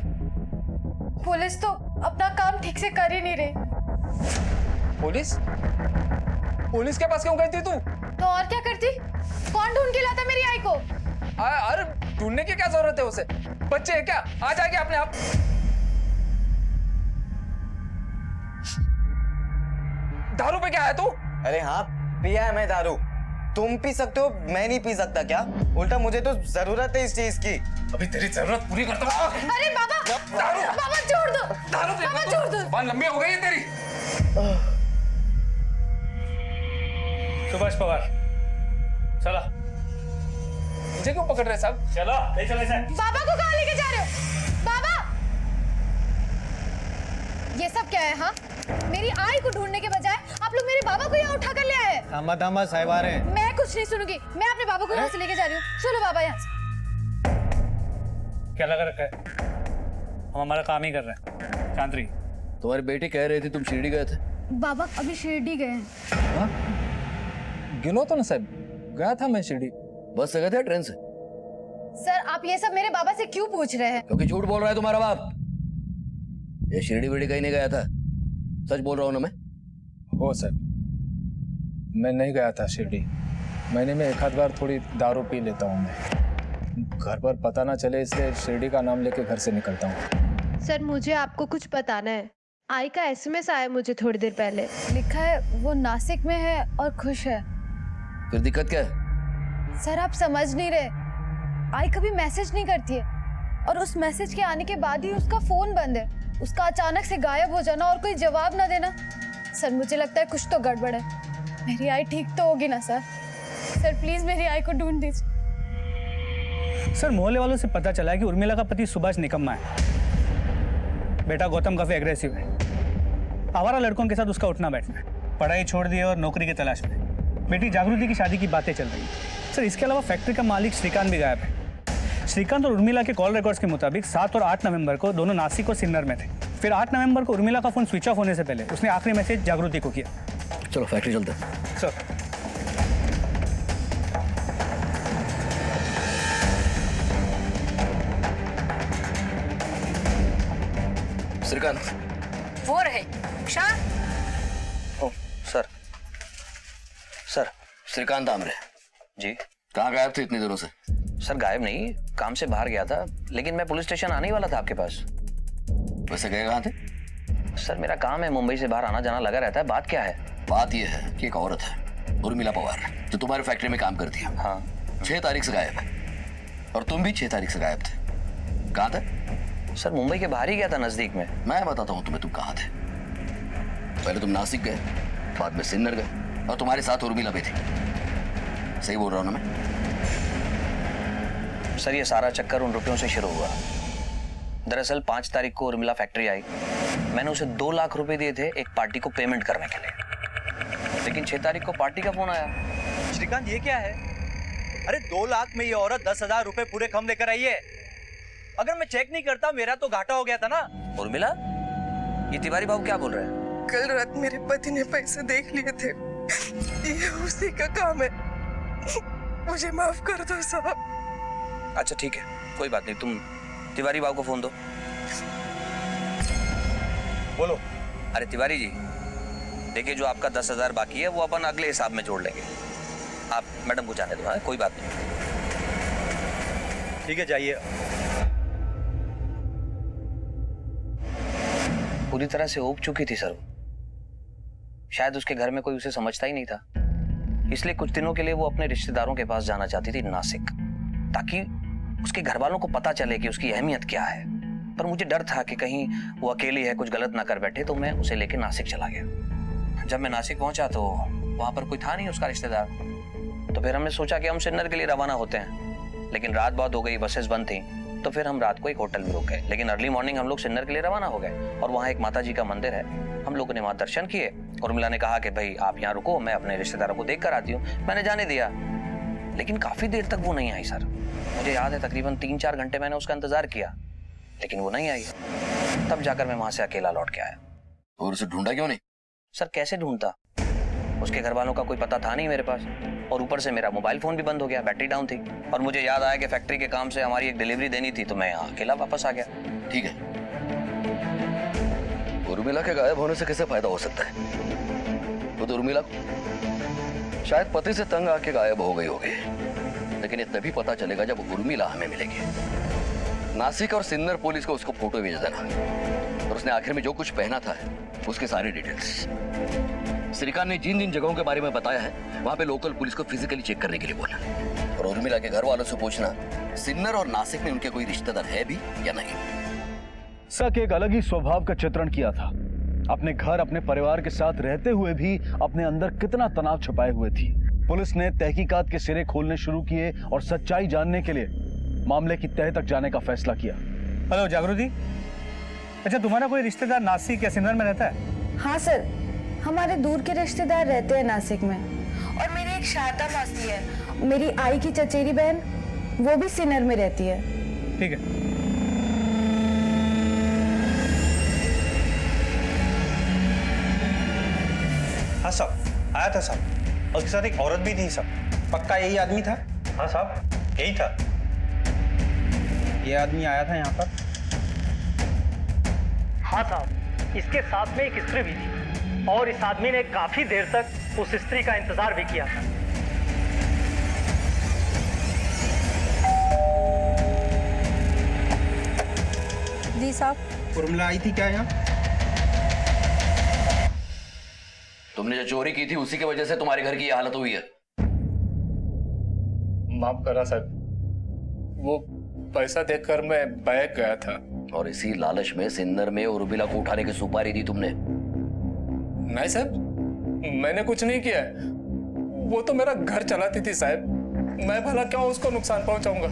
पुलिस तो अपना काम ठीक से कर ही नहीं रही। पुलिस के पास क्यों गई थी तू? तो और क्या करती? कौन ढूंढ के लाता मेरी आई को? अरे ढूंढने की क्या जरूरत है उसे? बच्चे है क्या? आ जाएगी अपने आप। दारू पे क्या है तू? अरे हाँ पिया है मैं दारू। तुम पी सकते हो, मैं नहीं पी सकता क्या? उल्टा मुझे तो जरूरत है इस चीज की। अभी तेरी जरूरत पूरी करता हूँ। अरे बाबा बाबा छोड़ दो। दारू बाबा छोड़ दो। जुबान लंबी हो गई है तेरी। सुभाष पवार चला। मुझे क्यों पकड़ रहे साहब? चलो ले चले सर। बाबा को कहाँ लेके जा रहे हो? बाबा ये सब क्या है? हाँ, मेरी आई को ढूंढने के बजाय आप लोग मेरे बाबा को यहाँ उठा कर ले आए। दामा साहिब आ रहे हैं। मैं कुछ नहीं सुनूंगी। मैं अपने बाबा को यहाँ से लेके जा रही हूँ। चलो बाबा यहाँ से। क्या लगा रखा है? हम हमारा काम ही कर रहे हैं। चांद्री, तुम्हारी बेटी कह रही थी तुम शिरडी गए थे। बाबा अभी शिरडी गए हैं। गिनो तो ना साहब, गया था मैं शिरडी। बस से गए थे ट्रेन से? सर आप ये सब मेरे बाबा से क्यों पूछ रहे हैं? क्योंकि झूठ बोल रहा है तुम्हारा बाप। ये शिरडी विरडी कहीं नहीं गया था, सच बोल रहा हूँ ना मैं? हो सर, मैं नहीं गया था शिरडी। महीने में एक आध बार थोड़ी दारू पी लेता हूँ मैं। घर पर पता ना चले इसलिए शिरडी का नाम लेके घर से निकलता हूँ। सर मुझे आपको कुछ बताना है। आई का एसएमएस आया मुझे थोड़ी देर पहले। लिखा है वो नासिक में है और खुश है। फिर दिक्कत क्या है? सर आप समझ नहीं रहे। आई कभी मैसेज नहीं करती है और उस मैसेज के आने के बाद ही उसका फोन बंद है। उसका अचानक से गायब हो जाना और कोई जवाब ना देना, सर मुझे लगता है कुछ तो गड़बड़ है। मेरी आई ठीक तो होगी ना सर? सर प्लीज मेरी आई को ढूंढ दीजिए। सर मोहल्ले वालों से पता चला है कि उर्मिला का पति सुभाष निकम्मा है। बेटा गौतम काफी एग्रेसिव है। आवारा लड़कों के साथ उसका उठना बैठना है। पढ़ाई छोड़ दी और नौकरी की तलाश में। बेटी जागृति की शादी की बातें चल रही है। सर इसके अलावा फैक्ट्री का मालिक श्रीकांत भी गायब है। श्रीकांत और उर्मिला के कॉल रिकॉर्ड्स के मुताबिक 7 और 8 नवंबर को दोनों नासिक और सिन्नर में थे। फिर 8 नवंबर को उर्मिला का फोन स्विच ऑफ होने से पहले उसने आखिरी मैसेज जागृति को किया। चलो फैक्ट्री चलते हैं। सर श्रीकांत वो रहे शाह। ओ सर। श्रीकांत आमरे जी। कहाँ गायब थे इतनी दिनों से? सर गायब नहीं, काम से बाहर गया था, लेकिन मैं पुलिस स्टेशन आने ही वाला था आपके पास। वैसे गए कहाँ थे? सर मेरा काम है, मुंबई से बाहर आना जाना लगा रहता है। बात क्या है? बात यह है कि एक औरत है उर्मिला पवार जो तुम्हारी फैक्ट्री में काम करती है। हाँ 6 तारीख से गायब है और तुम भी 6 तारीख से गायब थे। कहाँ थे? सर मुंबई के बाहर ही गया था, नजदीक में। मैं बताता हूँ तुम्हें तुम कहाँ थे। पहले तुम नासिक गए, बाद में सिन्नर गए और तुम्हारे साथ उर्मिला भी थी। सही बोल रहा हूँ ना मैं? सर ये सारा चक्कर उन रुपयों से शुरू हुआ। दरअसल 5 तारीख को उर्मिला फैक्ट्री आई। मैंने उसे 2 लाख रुपए दिए थे एक पार्टी को पेमेंट करने के लिए, लेकिन 6 तारीख को पार्टी का फोन आया। श्रीकांत ये क्या है? अरे 2 लाख में ये औरत 10,000 रुपए पूरे कम लेकर आई है। अगर मैं चेक नहीं करता मेरा तो घाटा हो गया था ना। उर्मिला, ये तिवारी बाबू क्या बोल रहे हैं? कल रात मेरे पति ने पैसे देख लिए थे। ये उसी का काम है। मुझे माफ कर दो साहब। अच्छा ठीक है, कोई बात नहीं। तुम तिवारी बाबू को फोन दो। बोलो। अरे तिवारी जी, देखिए जो आपका 10,000 बाकी है वो अपन अगले हिसाब में जोड़ लेंगे। आप मैडम को जाने दो। हाँ कोई बात नहीं। ठीक है जाइए। पूरी तरह से ऊब चुकी थी सर। शायद उसके घर में कोई उसे समझता ही नहीं था, इसलिए कुछ दिनों के लिए वो अपने रिश्तेदारों के पास जाना चाहती थी, नासिक, ताकि उसके घर वालों को पता चले कि उसकी अहमियत क्या है। पर मुझे डर था कि कहीं वो अकेली है, कुछ गलत ना कर बैठे, तो मैं उसे लेकर नासिक चला गया। जब मैं नासिक पहुंचा तो वहां पर कोई था नहीं उसका रिश्तेदार। तो फिर हमने सोचा कि हम सिन्नर के लिए रवाना होते हैं, लेकिन रात बहुत हो गई, बसेस बंद थी, तो फिर हम रात को एक होटल में रुक गए। लेकिन अर्ली मॉर्निंग हम लोग सिन्नर के लिए रवाना हो गए और वहाँ एक माता जी का मंदिर है, हम लोगों ने वहाँ दर्शन किए। उर्मिला ने कहा कि भाई आप यहाँ रुको, मैं अपने रिश्तेदारों को देख कर आती हूँ। मैंने जाने दिया, लेकिन काफी देर तक वो नहीं आई सर। मुझे याद है तकरीबन 3-4 घंटे मैंने उसका इंतजार किया, लेकिन वो नहीं आई। तब जाकर मैं वहां से अकेला लौट के आया। और उसे ढूंढा क्यों नहीं? सर कैसे ढूंढता, उसके घर वालों का कोई पता था नहीं मेरे पास, और ऊपर से मेरा मोबाइल फोन भी बंद हो गया, बैटरी डाउन थी। और मुझे याद आया कि फैक्ट्री के काम से हमारी एक डिलीवरी देनी थी, तो मैं यहाँ अकेला वापस आ गया। ठीक है, उर्मिला के गायब होने से कैसे फायदा हो सकता है? वो तो उर्मिला शायद पति से तंग आके गायब हो गई होगी, लेकिन ये तभी पता चलेगा जब उर्मिला हमें मिलेगी। नासिक और सिन्नर पुलिस को उसको फोटो भेज देना, और उसने आखिर में जो कुछ पहना था उसकी सारी डिटेल्स। श्रीकांत ने जिन जिन जगहों के बारे में बताया है वहां पे लोकल पुलिस को फिजिकली चेक करने के लिए बोला, और उर्मिला के घर वालों से पूछना सिन्नर और नासिक में उनके कोई रिश्तेदार है भी या नहीं। सक एक अलग ही स्वभाव का चित्रण किया था। अपने घर, अपने परिवार के साथ रहते हुए भी अपने अंदर कितना तनाव छुपाए हुए थी। पुलिस ने तहकीकात के सिरे खोलने शुरू किए और सच्चाई जानने के लिए मामले की तह तक जाने का फैसला किया। हेलो जागृति, अच्छा तुम्हारा कोई रिश्तेदार नासिक या सिन्नर में रहता है? हाँ सर, हमारे दूर के रिश्तेदार रहते हैं नासिक में, और मेरी एक शारदा मौसी है, मेरी आई की चचेरी बहन, वो भी सिन्नर में रहती है। ठीक है, हाँ साहब, आया था साहब, उसके साथ एक औरत भी थी साहब। पक्का यही आदमी था? हाँ साहब, यही था। ये आदमी आया था यहाँ पर? हाँ साहब, इसके साथ में एक स्त्री भी थी, और इस आदमी ने काफी देर तक उस स्त्री का इंतजार भी किया था। जी साहब। उर्मिला आई थी क्या यहाँ? तुमने जो चोरी की थी उसी की वजह से तुम्हारे घर की ये हालत हुई है। माफ करा सर, वो पैसा देखकर मैं बहक गया था। और इसी लालच में सिन्नर में उर्मिला को उठाने की सुपारी दी तुमने? नहीं साहब, मैंने कुछ नहीं किया, वो तो मेरा घर चलाती थी साहब, मैं भला क्यों उसको नुकसान पहुंचाऊंगा।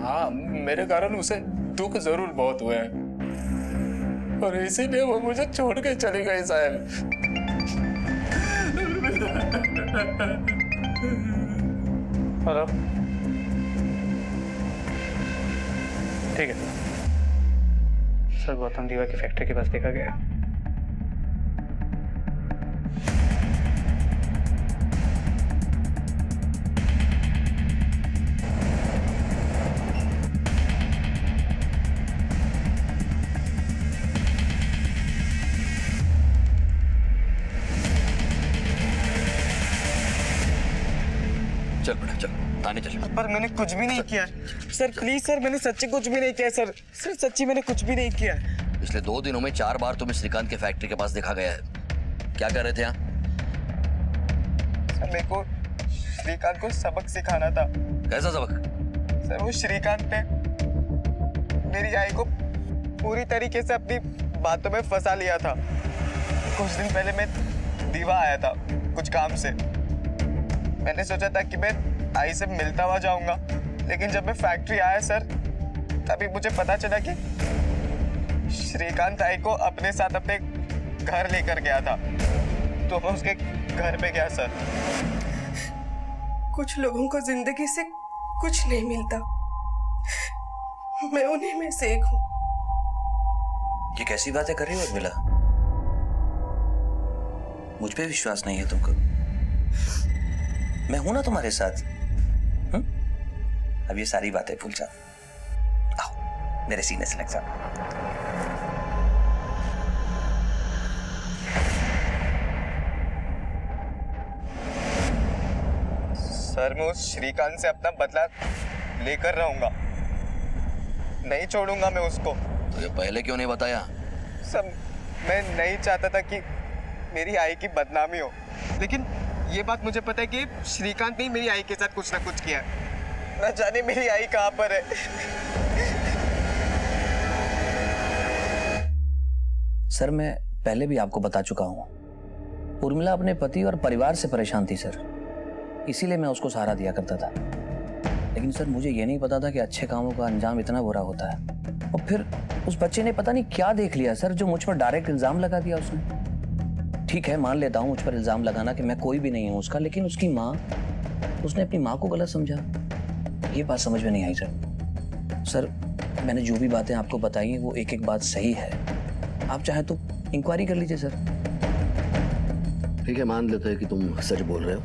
हाँ, मेरे कारण उसे दुख जरूर बहुत हुए हैं, और इसीलिए वो मुझे छोड़ के चली गई साहब। हेलो, ठीक है सर, गौतम दीवा की फैक्ट्री के पास देखा गया। चल बेटा चल, थाने चल। पर मैंने कुछ भी नहीं किया सर, प्लीज सर, मैंने सच्ची कुछ भी नहीं किया सर, सच्ची मैंने कुछ भी नहीं किया। पिछले 2 दिनों में 4 बार तुम्हें श्रीकांत के फैक्ट्री के पास देखा गया है। क्या कर रहे थे यहाँ? सर मेरे को श्रीकांत को सबक सिखाना था। कैसा सबक? सर वो श्रीकांत ने मेरी आई को पूरी तरीके से अपनी बातों में फंसा लिया था। कुछ दिन पहले मैं दीवा आया था कुछ काम से, मैंने सोचा था कि मैं आई से मिलता हुआ जाऊंगा, लेकिन जब मैं फैक्ट्री आया सर, तभी मुझे पता चला कि श्रीकांत आई को अपने साथ अपने घर लेकर गया था। तो मैं उसके घर पे गया सर। कुछ लोगों को जिंदगी से कुछ नहीं मिलता, मैं उन्हीं में से एक हूँ। ये कैसी बातें कर रही हो उर्मिला? मुझ पे विश्वास नहीं है तुमको? मैं हूं ना तुम्हारे साथ। अब ये सारी बातें भूल जाओ, आओ मेरे सीने से लग जाओ। सर मैं उस श्रीकांत से अपना बदला लेकर रहूंगा, नहीं छोड़ूंगा मैं उसको, तो ये पहले क्यों नहीं बताया? सब मैं नहीं चाहता था कि मेरी आई की बदनामी हो, लेकिन ये बात मुझे पता है कि श्रीकांत ने मेरी आई के साथ कुछ ना कुछ किया। न जाने मेरी आई कहाँ पर है। सर मैं पहले भी आपको बता चुका हूँ, उर्मिला अपने पति और परिवार से परेशान थी सर, इसीलिए मैं उसको सहारा दिया करता था। लेकिन सर मुझे ये नहीं पता था कि अच्छे कामों का अंजाम इतना बुरा होता है। और फिर उस बच्चे ने पता नहीं क्या देख लिया सर, जो मुझ पर डायरेक्ट इल्जाम लगा दिया उसने। ठीक है मान लेता हूँ मुझ पर इल्जाम लगाना कि मैं कोई भी नहीं हूँ उसका, लेकिन उसकी माँ, उसने अपनी माँ को गलत समझा। ये बात समझ में नहीं आई सर। सर मैंने जो भी बातें आपको बताई हैं वो एक एक बात सही है, आप चाहे तो इंक्वायरी कर लीजिए सर। ठीक है मान लेते हैं कि तुम सच बोल रहे हो।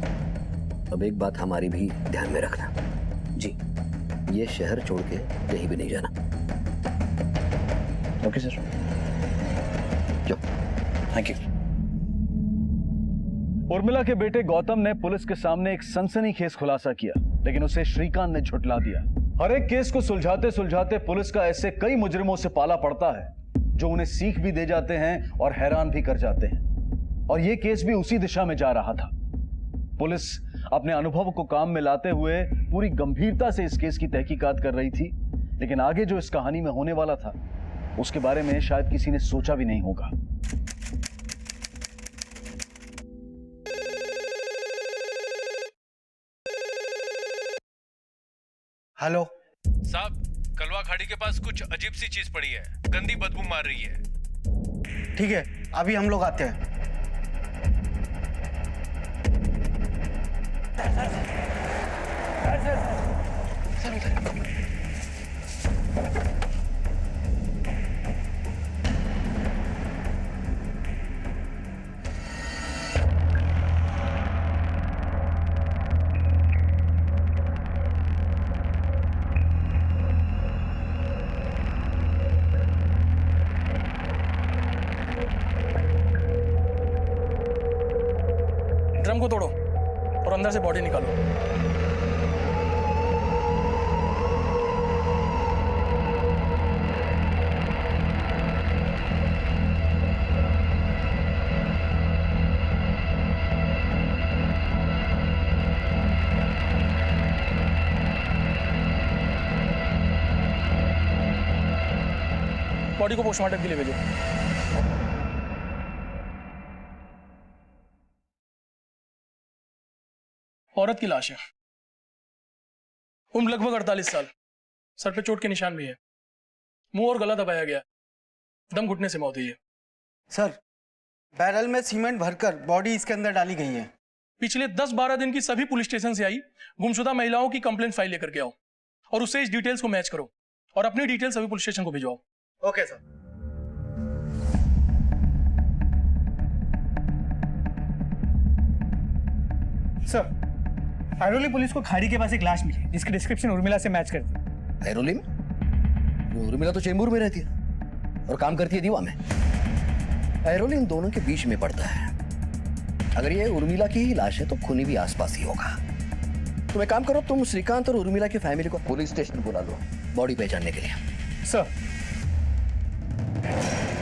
अब एक बात हमारी भी ध्यान में रखना जी, ये शहर छोड़ के कहीं भी नहीं जाना। ओके सर, जो थैंक यू। उर्मिला के बेटे गौतम ने पुलिस के सामने एक सनसनीखेज खुलासा किया, लेकिन उसे श्रीकांत ने झुठला दिया। हर एक केस को सुलझाते सुलझाते पुलिस का ऐसे कई मुजरिमों से पाला पड़ता है जो उन्हें सीख भी दे जाते हैं और हैरान भी कर जाते हैं। और यह केस भी उसी दिशा में जा रहा था। पुलिस अपने अनुभव को काम में लाते हुए पूरी गंभीरता से इस केस की तहकीकात कर रही थी, लेकिन आगे जो इस कहानी में होने वाला था उसके बारे में शायद किसी ने सोचा भी नहीं होगा। हेलो साहब, कलवा खाड़ी के पास कुछ अजीब सी चीज पड़ी है, गंदी बदबू मार रही है। ठीक है अभी हम लोग आते हैं। ड्रम को तोड़ो और अंदर से बॉडी निकालो। बॉडी को पोस्टमार्टम के लिए भेजो। औरत की लाश है, उम्र लगभग 48 साल, सर पे चोट के निशान भी है, मुंह और गला दबाया गया, दम घुटने से मौत हुई है। सर बैरल में सीमेंट भरकर बॉडी इसके अंदर डाली गई है। पिछले 10-12 दिन की सभी पुलिस स्टेशन से आई गुमशुदा महिलाओं की कंप्लेंट फाइल लेकर के आओ और उससे इस डिटेल्स को मैच करो और अपनी डिटेल्स सभी पुलिस स्टेशन को भिजवाओ। Okay sir. Sir Airoli police को खाड़ी के पास एक लाश मिली जिसकी डिस्क्रिप्शन उर्मिला से मैच करती है। ऐरोली में? उर्मिला तो चेंबूर में रहती है और काम करती है दीवा में। ऐरोली इन दोनों के बीच में पड़ता है। अगर ये उर्मिला की ही लाश है तो खूनी भी आसपास ही होगा। तुम एक काम करो, तुम श्रीकांत और उर्मिला की फैमिली को पुलिस स्टेशन बुला लो बॉडी पहचानने के लिए। सर